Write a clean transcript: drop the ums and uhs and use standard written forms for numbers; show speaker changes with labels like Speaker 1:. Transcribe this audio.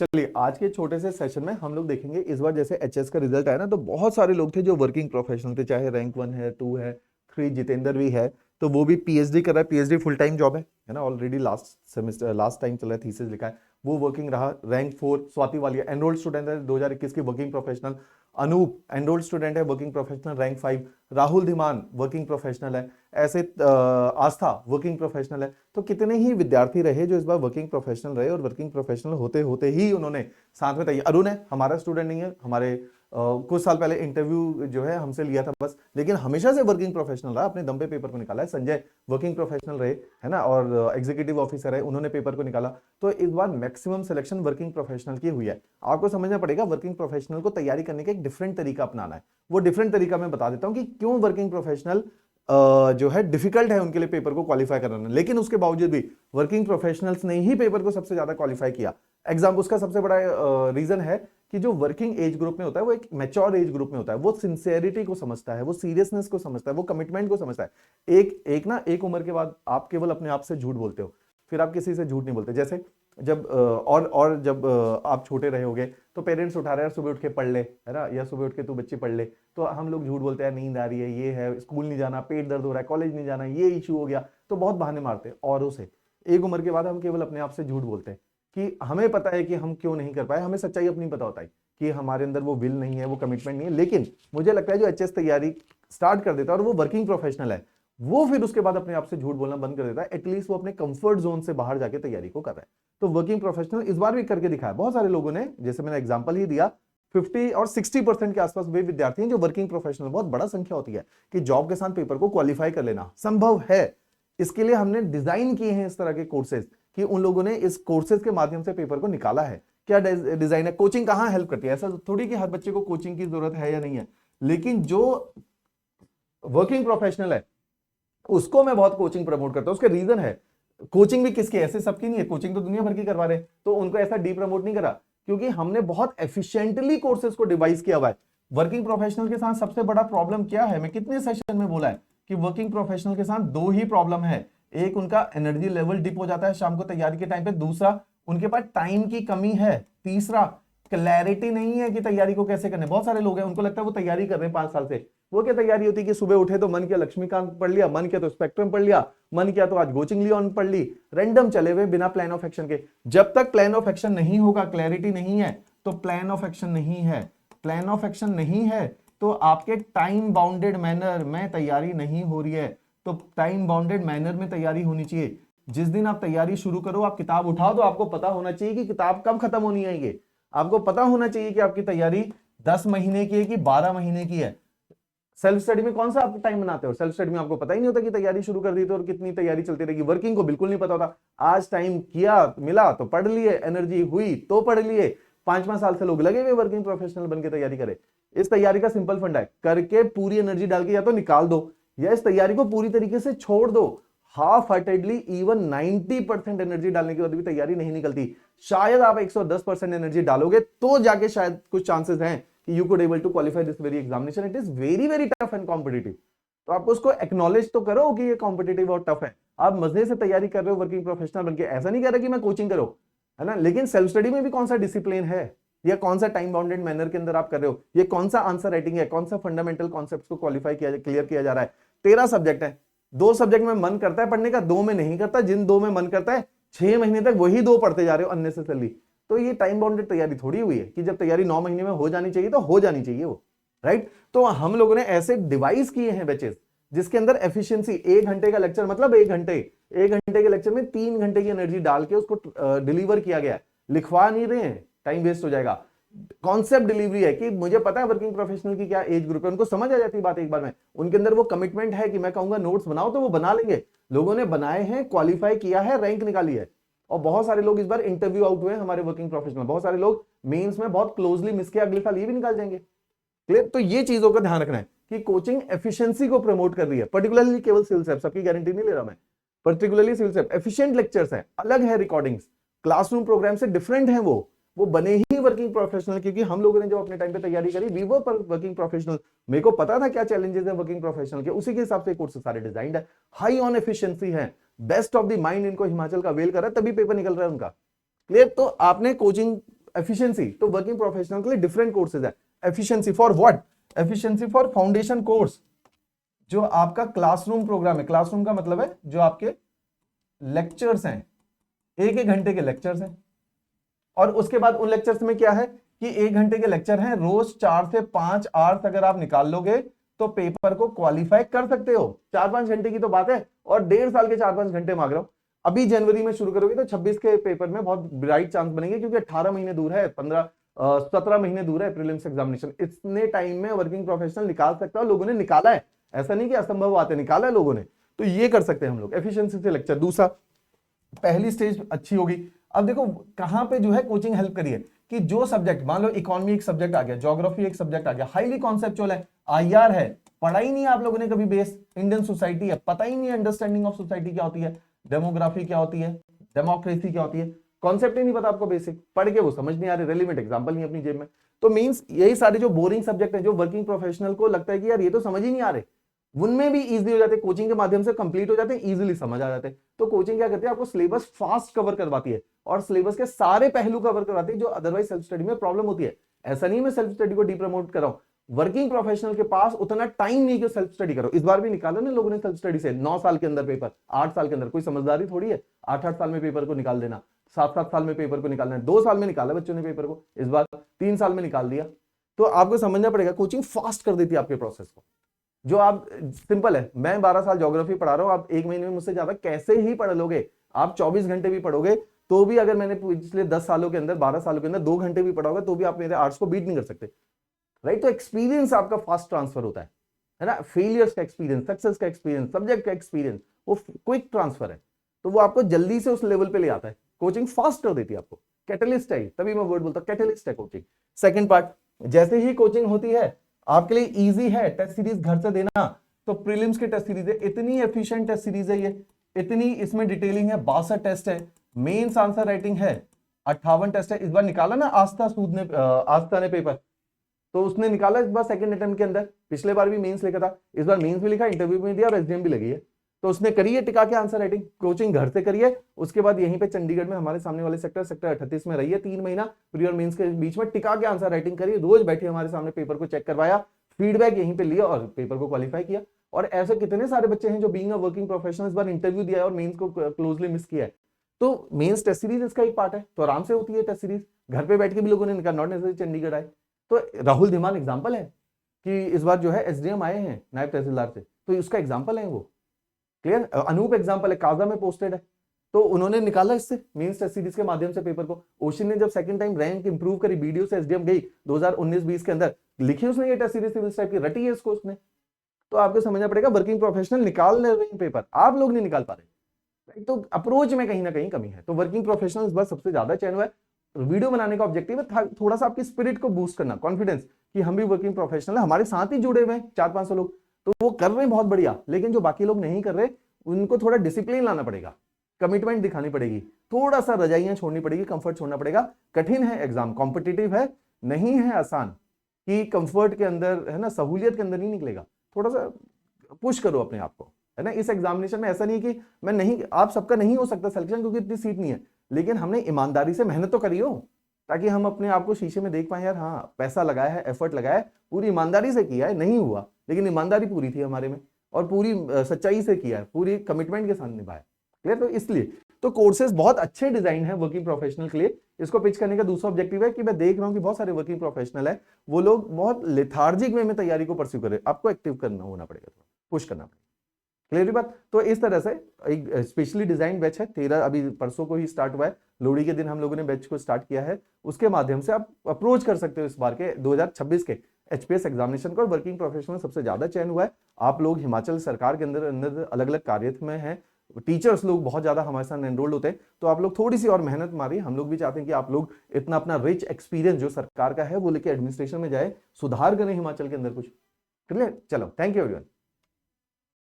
Speaker 1: चलिए आज के छोटे से सेशन में हम लोग देखेंगे इस बार जैसे एचएस का रिजल्ट आया ना, तो बहुत सारे लोग थे जो वर्किंग प्रोफेशनल थे, चाहे रैंक 1 है, 2 है, 3, जितेंद्र भी है, तो वो भी पीएचडी कर रहा है। पीएचडी फुल टाइम जॉब है ना, already last semester last time चल रहा है, थीसिस लिखा है, वो वर्किंग रहा। Rank 4 Swati Walia enrolled student है 2021 की, working professional. Anoop enrolled student है, working professional, rank 5। Rahul Dhiman working professional है। ऐसे आस्था वर्किंग प्रोफेशनल है। तो कितने ही विद्यार्थी रहे जो इस बार वर्किंग प्रोफेशनल रहे, और वर्किंग प्रोफेशनल होते होते ही उन्होंने साथ में तैयारी। अरुण है हमारा स्टूडेंट नहीं है, हमारे कुछ साल पहले इंटरव्यू जो है हमसे लिया था बस, लेकिन हमेशा से वर्किंग प्रोफेशनल रहा, अपने दम पे पेपर को निकाला है। संजय वर्किंग प्रोफेशनल रहे है ना, और एग्जीक्यूटिव ऑफिसर है, उन्होंने पेपर को निकाला। तो इस बार मैक्सिमम सिलेक्शन वर्किंग प्रोफेशनल की हुई है। आपको समझना पड़ेगा वर्किंग प्रोफेशनल को तैयारी करने का एक डिफरेंट तरीका अपनाना है। वो डिफरेंट तरीका मैं बता देता हूं कि क्यों वर्किंग प्रोफेशनल जो है डिफिकल्ट है उनके लिए पेपर को क्वालिफाई कराना, लेकिन उसके बावजूद भी वर्किंग प्रोफेशनल्स ने ही पेपर को सबसे ज्यादा क्वालिफाई किया। एग्जाम उसका सबसे बड़ा रीजन है कि जो वर्किंग एज ग्रुप में होता है वो एक मैच्योर एज ग्रुप में होता है, वो सिंसियरिटी को समझता है, वो सीरियसनेस को समझता है, वो कमिटमेंट को समझता है। एक उम्र के बाद आप केवल अपने आप से झूठ बोलते हो, फिर आप किसी से झूठ नहीं बोलते। जैसे जब और जब आप छोटे रहे होगे तो पेरेंट्स उठा रहे हैं सुबह उठ के पढ़ ले, है ना, या सुबह उठ के तू बच्ची पढ़ ले, तो हम लोग झूठ बोलते हैं, नींद आ रही है, ये है, स्कूल नहीं जाना, पेट दर्द हो रहा है, कॉलेज नहीं जाना, ये इशू हो गया, तो बहुत बहाने मारते हैं औरों से। एक उम्र के बाद हम केवल अपने आप से झूठ बोलते हैं कि हमें पता है कि हम क्यों नहीं कर पाए, हमें सच्चाई अपनी पता होता है कि हमारे अंदर वो विल नहीं है, वो कमिटमेंट नहीं है। लेकिन मुझे लगता है जो एचएस तैयारी स्टार्ट कर देता है और वो वर्किंग प्रोफेशनल है, वो फिर उसके बाद अपने आप से झूठ बोलना बंद कर देता है। एटलीस्ट वो अपने कंफर्ट जोन से बाहर जाके तैयारी को कर रहा है। तो वर्किंग प्रोफेशनल इस बार भी करके दिखाया बहुत सारे लोगों ने, जैसे मैंने एग्जांपल ही दिया, 50 और 60% के आसपास वे विद्यार्थी हैं जो वर्किंग प्रोफेशनल, बहुत बड़ा संख्या होती है कि जॉब के साथ पेपर को क्वालिफाई कर लेना संभव है। इसके लिए हमने डिजाइन किए हैं इस तरह के कोर्सेज कि उन लोगों ने इस कोर्सेज के माध्यम से पेपर को निकाला है। क्या डिजाइन है? कोचिंग कहां हेल्प करती है? ऐसा थोड़ी कि हर बच्चे को कोचिंग की जरूरत है या नहीं है, लेकिन जो वर्किंग प्रोफेशनल है उसको मैं बहुत कोचिंग प्रमोट करता हूं। उसके रीजन है, कोचिंग भी किसकी, ऐसे सबकी नहीं है, कोचिंग तो दुनिया भर की करवा रहे हैं, तो उनको ऐसा डी प्रमोट नहीं करा, क्योंकि हमने बहुत एफिशिएंटली कोर्सेज को डिवाइस किया हुआ है। वर्किंग प्रोफेशनल के साथ सबसे बड़ा प्रॉब्लम क्या है, मैं कितने सेशन में बोला है कि वर्किंग प्रोफेशनल के साथ दो ही प्रॉब्लम है। एक, उनका एनर्जी लेवल डिप हो जाता है शाम को तैयारी के टाइम पे। दूसरा, उनके पास टाइम की कमी है। तीसरा, क्लैरिटी नहीं है कि तैयारी को कैसे करना है। बहुत सारे लोग हैं उनको लगता है वो तैयारी कर रहे हैं 5 साल से। वो क्या तैयारी होती है कि सुबह उठे तो मन किया लक्ष्मीकांत पढ़ लिया, मन किया तो स्पेक्ट्रम पढ़ लिया, मन किया तो आज गोचिंग लियोन पढ़ ली, रैंडम चले हुए बिना प्लान ऑफ एक्शन के। जब तक प्लान ऑफ एक्शन नहीं होगा, क्लैरिटी नहीं है, तो प्लान ऑफ एक्शन नहीं है। प्लान ऑफ एक्शन नहीं है तो आपके टाइम बाउंडेड मैनर में तैयारी नहीं हो रही है। तो टाइम बाउंडेड मैनर में तैयारी होनी चाहिए। जिस दिन आप तैयारी शुरू करो, आप किताब उठाओ तो आपको पता होना चाहिए कि किताब कब खत्म होनी है। ये आपको पता होना चाहिए कि आपकी तैयारी 10 महीने की है कि 12 महीने की है। सेल्फ स्टडी में कौन सा आप टाइम बनाते हो? सेल्फ स्टडी में आपको पता ही नहीं होता कि तैयारी शुरू कर दी तो और कितनी तैयारी चलती रहेगी। वर्किंग को बिल्कुल नहीं पता होता, आज टाइम किया मिला तो पढ़ लिए, एनर्जी हुई तो पढ़ लिए। 5-5 साल से लोग लगे हुए वर्किंग प्रोफेशनल बन के तैयारी करे। इस तैयारी का सिंपल फंडा है, करके पूरी एनर्जी डाल के या तो निकाल दो या इस तैयारी को पूरी तरीके से छोड़ दो। हाफ हार्टेडली इवन 90% एनर्जी डालने के बाद भी तैयारी नहीं निकलती। शायद आप 110% एनर्जी डालोगे तो जाके शायद कुछ चांसेस हैं कि you could able to qualify this very examination. It is very very tough and competitive. तो आपको उसको एक्नॉलेज तो करो कि ये कॉम्पिटिटिव और टफ है। आप मजे से तैयारी कर रहे हो वर्किंग प्रोफेशनल बनके, ऐसा नहीं कह रहा कि मैं कोचिंग करो, है ना, लेकिन सेल्फ स्टडी में भी कौन सा डिसिप्लिन है, या कौन सा टाइम बाउंडेड मैनर के अंदर आप कर रहे हो, ये कौन सा आंसर राइटिंग है, कौन सा फंडामेंटल कॉन्सेप्ट्स को क्वालिफाई किया क्लियर किया जा रहा है। 13 सब्जेक्ट है, 2 सब्जेक्ट में मन करता है पढ़ने का, 2 में नहीं करता। जिन 2 में मन करता है 6 महीने तक वही 2 पढ़ते जा रहे हो अननेसेसरली। तो ये टाइम बाउंडेड तैयारी थोड़ी हुई है कि जब तैयारी 9 महीने में हो जानी चाहिए तो हो जानी चाहिए वो, राइट। तो हम लोगों ने ऐसे डिवाइस किए हैं बैचेस जिसके अंदर एफिशिएंसी, 1 घंटे का लेक्चर मतलब 1 घंटे, 1 घंटे के लेक्चर में 3 घंटे की एनर्जी डाल के उसको डिलीवर किया गया है। लिखवा नहीं रहे हैं, टाइम वेस्ट हो जाएगा। कॉन्सेप्ट डिलीवरी है कि मुझे पता है वर्किंग प्रोफेशनल की क्या एज ग्रुप है, उनको समझ आ जाती है बात एक बार में। उनके अंदर वो कमिटमेंट है कि मैं कहूंगा नोट्स बनाओ तो वो बना लेंगे। लोगों ने बनाए हैं, क्वालिफाई किया है, रैंक निकाली है। और बहुत सारे लोग इस बार इंटरव्यू आउट हुए हमारे वर्किंग प्रोफेशनल, बहुत सारे लोग मेंस में बहुत क्लोजली मिस किया, अगले साल ये भी निकाल जाएंगे। क्लियर? तो ये चीजों का ध्यान रखना है कि कोचिंग एफिशिएंसी को प्रमोट कर रही है, पर्टिकुलरली केवल सिविल सेप, सबकी गारंटी नहीं ले रहा मैं, पर्टिकुलरली सिविल सेप। एफिशिएंट लेक्चर्स है, अलग है रिकॉर्डिंग्स, क्लासरूम प्रोग्राम से डिफरेंट है। वो बने ही वर्किंग प्रोफेशनल, क्योंकि हम लोगों ने जो अपने टाइम पे तैयारी करी वी वर वर्किंग प्रोफेशनल। मेरे को पता था क्या चैलेंजेस है वर्किंग प्रोफेशनल के, उसी के हिसाब से कोर्स सारे डिजाइंड है। हाई ऑन एफिशिएंसी है, बेस्ट ऑफ द माइंड इनको हिमाचल का वेल कर रहा है, तभी पेपर निकल रहा है उनका। क्लियर? तो आपने कोचिंग एफिशिएंसी, तो वर्किंग प्रोफेशनल के लिए डिफरेंट कोर्सेज है। Efficiency for what? Efficiency for foundation course, जो आपका क्लासरूम प्रोग्राम है। क्लासरूम का मतलब है जो आपके लेक्चर्स हैं, एक एक घंटे के लेक्चर्स हैं, और उसके बाद उन लेक्चर्स में क्या है कि एक घंटे के लेक्चर हैं, रोज 4 से 5 आवर्स अगर आप निकाल लोगे तो पेपर को क्वालिफाई कर सकते हो। 4-5 घंटे की तो बात है, और 1.5 साल के 4-5 घंटे मांग रहा हूं। अभी जनवरी में शुरू करोगे तो 26 के पेपर में बहुत ब्राइट चांस बनेंगे, क्योंकि 18 महीने दूर है, 17 महीने दूर है प्रीलिम्स एग्जामिनेशन। इतने टाइम में वर्किंग प्रोफेशनल निकाल सकता है, लोगों ने निकाला है, ऐसा नहीं कि असंभव बात है, निकाला है लोगों ने। तो ये कर सकते हैं हम लोग एफिशिएंसी से लेक्चर। दूसरा, पहली स्टेज अच्छी होगी। अब देखो कहां पे जो है कोचिंग हेल्प करिए कि जो सब्जेक्ट, मान लो इकोनॉमी एक सब्जेक्ट आ गया, ज्योग्राफी एक सब्जेक्ट आ गया, हाईली कॉन्सेप्चुअल है, आईआर है, पढ़ा ही नहीं आप लोगों ने कभी बेस, इंडियन सोसाइटी है, पता ही नहीं अंडरस्टैंडिंग ऑफ सोसाइटी क्या होती है, डेमोग्राफी क्या होती है, डेमोक्रेसी क्या होती है, कॉन्सेप्ट ही नहीं पता आपको, बेसिक पढ़ के वो समझ नहीं आ रहे, रेलिवेंट एग्जांपल नहीं अपनी जेब में। तो मींस यही सारे जो बोरिंग सब्जेक्ट है, जो वर्किंग प्रोफेशनल को लगता है कि यार ये तो समझ ही नहीं आ रहे, उनमें भी इजीली हो जाते, कोचिंग के माध्यम से कंप्लीट हो जाते हैं, इजीली समझ आ जाते हैं। तो कोचिंग क्या करती है, आपको सिलेबस फास्ट कवर करवाती है, और सिलेबस के सारे पहलू कवर करवाती है जो अदरवाइज सेल्फ स्टडी में प्रॉब्लम होती है। ऐसा नहीं मैं सेल्फ स्टडी को डी प्रमोट कर रहा हूं, वर्किंग प्रोफेशनल के पास उतना टाइम नहीं कि सेल्फ स्टडी करो। इस बार भी निकाला ना लोगों ने सेल्फ स्टडी से, 9 साल के अंदर पेपर, 8 साल के अंदर, कोई समझदारी थोड़ी है 8-8 साल में पेपर को निकाल देना, 7-7 साल में पेपर को निकालना है। 2 साल में निकाला बच्चों ने पेपर को, इस बार 3 साल में निकाल दिया। तो आपको समझना पड़ेगा, कोचिंग फास्ट कर देती है आपके प्रोसेस को। जो आप, सिंपल है, मैं 12 साल ज्योग्राफी पढ़ा रहा हूं, आप 1 महीने में मुझसे ज्यादा कैसे ही पढ़ लोगे, आप 24 घंटे भी पढ़ोगे तो भी, अगर मैंने पिछले 10 सालों के अंदर, 12 सालों के अंदर 2 घंटे भी पढ़ा होगा तो भी आप मेरे आर्ट्स को बीट नहीं कर सकते, राइट। तो एक्सपीरियंस आपका फास्ट ट्रांसफर होता है ना, फेलियर्स का एक्सपीरियंस, सक्सेस का एक्सपीरियंस, सब्जेक्ट का एक्सपीरियंस, वो क्विक ट्रांसफर है, तो वो आपको जल्दी से उस लेवल पे ले आता है। कोचिंग फास्ट कर देती है आपको, कैटलिस्ट है, तभी मैं वर्ड बोलता हूं कैटलिस्ट है कोचिंग। सेकंड पार्ट, जैसे ही कोचिंग होती है आपके लिए इजी है टेस्ट सीरीज घर से देना, तो प्रीलिम्स की टेस्ट सीरीज है, इतनी एफिशिएंट टेस्ट सीरीज है ये, इतनी इसमें डिटेलिंग है, 62 टेस्ट है, मेंस आंसर राइटिंग है, 58 टेस्ट है। इस बार निकाला ना आस्था ने पेपर, तो उसने निकाला इस बार सेकंड अटेम्प्ट के अंदर, पिछले बार भी मेंस लिखा था, इस बार मेंस भी लिखा, इंटरव्यू में दिया और एसडीएम भी लगी है। तो उसने करी है टिका के आंसर राइटिंग, कोचिंग घर से करी है, उसके बाद यहीं पे चंडीगढ़ में हमारे सामने वाले सेक्टर 38 में रही है 3 महीना, प्री और मेंस के बीच में टिका के आंसर राइटिंग करी, रोज बैठी हमारे सामने, पेपर को चेक करवाया, फीडबैक यहीं पे लिया और पेपर को क्वालिफाई किया। और ऐसे कितने सारे बच्चे हैं जो बीइंग अ वर्किंग प्रोफेशनल इस बार इंटरव्यू दिया है और मेंस को क्लोजली मिस किया है। तो मेंस टेस्ट सीरीज इसका एक पार्ट है, तो आराम से होती है टेस्ट सीरीज, घर पे बैठ के भी लोगों ने निकाला, नॉट नेसेसरी चंडीगढ़ आए। तो राहुल धीमान एग्जाम्पल है कि इस बार जो है एसडीएम आए हैं नायब तहसीलदार से, तो उसका एग्जाम्पल है वो, क्लियर। अनूप एग्जाम्पल है, काजा में पोस्टेड है, तो उन्होंने निकाला इससे मेंस टेस्ट सीरीज के माध्यम से पेपर को। ओशिन ने जब सेकंड टाइम रैंक इंप्रूव करी, बीडीओ से एसडीएम गई 2019-20 के अंदर, लिखी उसने ये टेस्ट सीरीज सिविल टाइप की, रटी है इसको उसने। तो आपको समझना पड़ेगा, वर्किंग प्रोफेशनल निकाल रहे हैं पेपर, आप लोग नहीं निकाल पा रहे, तो अप्रोच में कहीं ना कहीं कमी है। तो वर्किंग प्रोफेशनल इस बार सबसे ज्यादा चयन हुआ है। वीडियो बनाने का ऑब्जेक्टिव है थोड़ा सा आपकी स्पिरिट को बूस्ट करना, कॉन्फिडेंस, कि हम भी वर्किंग प्रोफेशनल है, हमारे साथ ही जुड़े हुए हैं 400-500 लोग, तो वो कर रहे हैं बहुत बढ़िया, लेकिन जो बाकी लोग नहीं कर रहे उनको थोड़ा डिसिप्लिन लाना पड़ेगा, कमिटमेंट दिखानी पड़ेगी, थोड़ा सा रजाइयां छोड़नी पड़ेगी, कंफर्ट छोड़ना पड़ेगा। कठिन है एग्जाम, कॉम्पिटिटिव है, नहीं है आसान कि कंफर्ट के अंदर है ना, सहूलियत के अंदर नहीं निकलेगा, थोड़ा सा पुश करो अपने आप को, है ना। इस एग्जामिनेशन में ऐसा नहीं कि मैं नहीं, आप सबका नहीं हो सकता सिलेक्शन क्योंकि इतनी सीट नहीं है, लेकिन हमने ईमानदारी से मेहनत तो करी हो, ताकि हम अपने आप को शीशे में देख पाए, यार हाँ पैसा लगाया है, एफर्ट लगाया है, पूरी ईमानदारी से किया है, नहीं हुआ लेकिन ईमानदारी पूरी थी हमारे में, और पूरी सच्चाई से किया है, पूरी कमिटमेंट के साथ निभाया, क्लियर। तो इसलिए तो कोर्सेज बहुत अच्छे डिजाइन है वर्किंग प्रोफेशनल के लिए। इसको पिच करने का दूसरा ऑब्जेक्टिव है कि मैं देख रहा हूं कि बहुत सारे वर्किंग प्रोफेशनल है, वो लोग बहुत लेथार्जिक वे में तैयारी को परस्यू कर रहे हैं, आपको एक्टिव करना होना पड़ेगा, पुश करना पड़ेगा, क्लियर बात। तो इस तरह से एक स्पेशली डिजाइन बैच है, 13 अभी परसों को ही स्टार्ट हुआ है, लोहड़ी के दिन हम लोगों ने बैच को स्टार्ट किया है, उसके माध्यम से आप अप्रोच कर सकते हो इस बार के 2026 के एचपीएस एग्जामिनेशन को। वर्किंग प्रोफेशनल सबसे ज्यादा चयन हुआ है, आप लोग हिमाचल सरकार के अंदर अलग अलग कार्य में हैं, टीचर्स लोग बहुत ज्यादा हमारे साथ एनरोल्ड होते हैं, तो आप लोग थोड़ी सी और मेहनत मारिए। हम लोग भी चाहते हैं कि आप लोग इतना अपना रिच एक्सपीरियंस जो सरकार का है वो लेके एडमिनिस्ट्रेशन में जाए, सुधार करें हिमाचल के अंदर कुछ, क्लियर। चलो, थैंक यू एवरीवन।